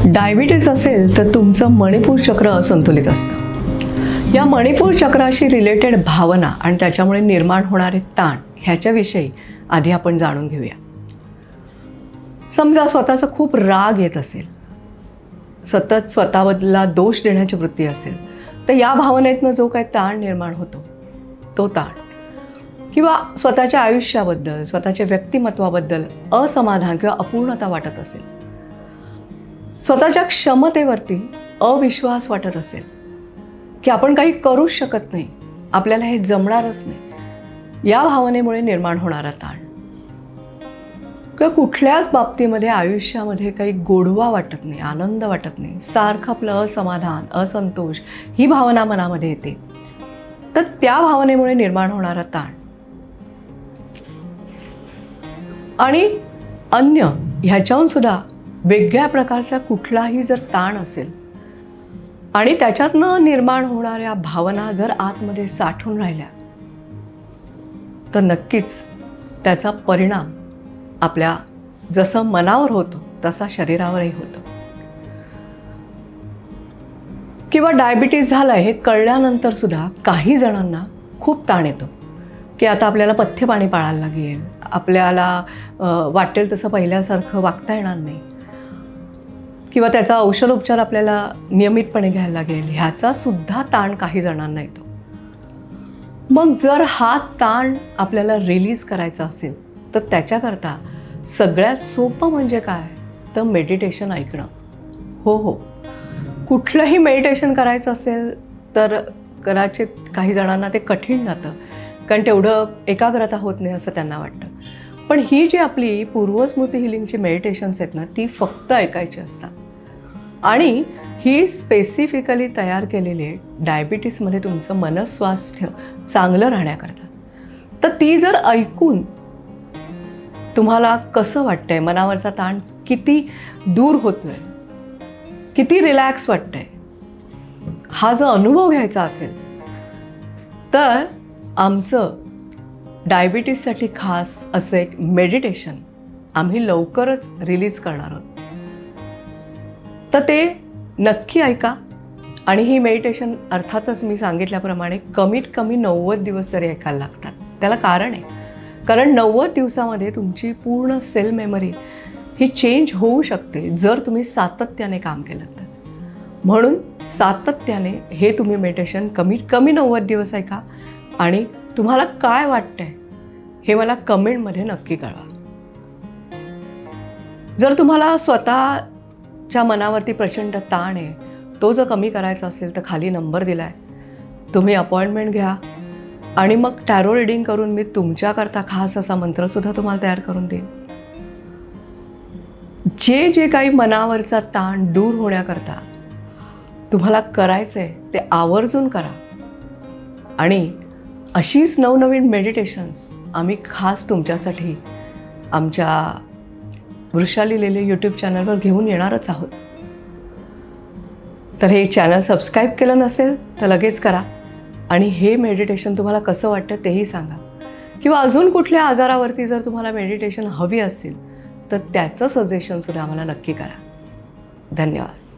Diabetes असेल तर तुमचं मणिपूर चक्र असंतुलित असतं। या मणिपूर चक्राशी रिलेटेड भावना आणि त्याच्यामुळे निर्माण होणारे ताण ह्याच्याविषयी आधी आपण जाणून घेऊया। समजा स्वतःचा खूप राग येत असेल, सतत स्वतःबद्दल दोष देण्याची वृत्ती असेल, तर या भावनेतनं जो काही ताण निर्माण होतो तो ताण, किंवा स्वतःच्या आयुष्याबद्दल, स्वतःच्या व्यक्तिमत्वाबद्दल असमाधान किंवा अपूर्णता वाटत असेल, स्वतःच्या क्षमतेवरती अविश्वास वाटत असेल की आपण काही करूच शकत नाही, आपल्याला हे जमणारच नाही, या भावनेमुळे निर्माण होणारा ताण, किंवा कुठल्याच बाबतीमध्ये आयुष्यामध्ये काही गोडवा वाटत नाही, आनंद वाटत नाही, सारखं आपलं असमाधान, असंतोष ही भावना मनामध्ये येते, तर त्या भावनेमुळे निर्माण होणारा ताण आणि अन्य ह्याच्याहून सुद्धा वेगळ्या प्रकारचा कुठलाही जर ताण असेल आणि त्याच्यातनं निर्माण होणाऱ्या भावना जर आतमध्ये साठून राहिल्या, तर नक्कीच त्याचा परिणाम आपल्या जसं मनावर होतो तसा शरीरावरही होतो। किंवा डायबिटीज झालाय हे कळल्यानंतर सुद्धा काही जणांना खूप ताण येतो की आता आपल्याला पथ्य पाणी पाळायला लागेल, आपल्याला वाटेल तसं पहिल्यासारखं वागता येणार नाही, किंवा त्याचा औषधोपचार आपल्याला नियमितपणे घ्यायला लागेल, ह्याचा सुद्धा ताण काही जणांना येतो। मग जर हा ताण आपल्याला रिलीज करायचा असेल तर त्याच्याकरता सगळ्यात सोपं म्हणजे काय, तर मेडिटेशन ऐकणं। हो, कुठलंही मेडिटेशन करायचं असेल तर कदाचित काही जणांना ते कठीण जातं, कारण तेवढं एकाग्रता होत नाही असं त्यांना वाटतं। पण ही जी आपली पूर्वस्मृती हिलिंगची मेडिटेशन्स आहेत ना, ती फक्त ऐकायची असतात आणि ही स्पेसिफिकली तयार केलेली आहे डायबिटीसमध्ये तुमचं मनस्वास्थ्य चांगलं राहण्याकरता। तर ती जर ऐकून तुम्हाला कसं वाटतंय, मनावरचा ताण किती दूर होतोय, किती रिलॅक्स वाटतंय, हा जो अनुभव घ्यायचा असेल तर आमचं डायबिटीससाठी खास असं एक मेडिटेशन आम्ही लवकरच रिलीज करणार आहोत। तर ते नक्की ऐका। आणि ही मेडिटेशन अर्थातच मी सांगितल्याप्रमाणे कमीत कमी 90 दिवस तरी ऐकायला लागतात। त्याला कारण आहे, कारण 90 दिवसामध्ये तुमची पूर्ण सेल मेमरी ही चेंज होऊ शकते जर तुम्ही सातत्याने काम केलं तर। म्हणून सातत्याने हे तुम्ही मेडिटेशन कमीत कमी 90 दिवस ऐका आणि तुम्हाला काय वाटतंय हे मला कमेंटमध्ये नक्की कळवा। जर तुम्हाला स्वतःच्या मनावरती प्रचंड ताण आहे, तो जर कमी करायचा असेल तर खाली नंबर दिला आहे, तुम्ही अपॉइंटमेंट घ्या आणि मग टॅरो रीडिंग करून मी तुमच्याकरता खास असा मंत्रसुद्धा तुम्हाला तयार करून देईन। जे काही मनावरचा ताण दूर होण्याकरता तुम्हाला करायचं आहे ते आवर्जून करा आणि अशीच नवनवीन मेडिटेशन्स आम्ही खास तुमच्यासाठी आमच्या वृषाली लेले यूट्यूब चॅनलवर घेऊन येणारच आहोत। तर हे चॅनल सबस्क्राईब केलं नसेल तर लगेच करा आणि हे मेडिटेशन तुम्हाला कसं वाटतं तेही सांगा, किंवा अजून कुठल्या आजारावरती जर तुम्हाला मेडिटेशन हवी असेल तर त्याचं सजेशनसुद्धा आम्हाला नक्की करा। धन्यवाद।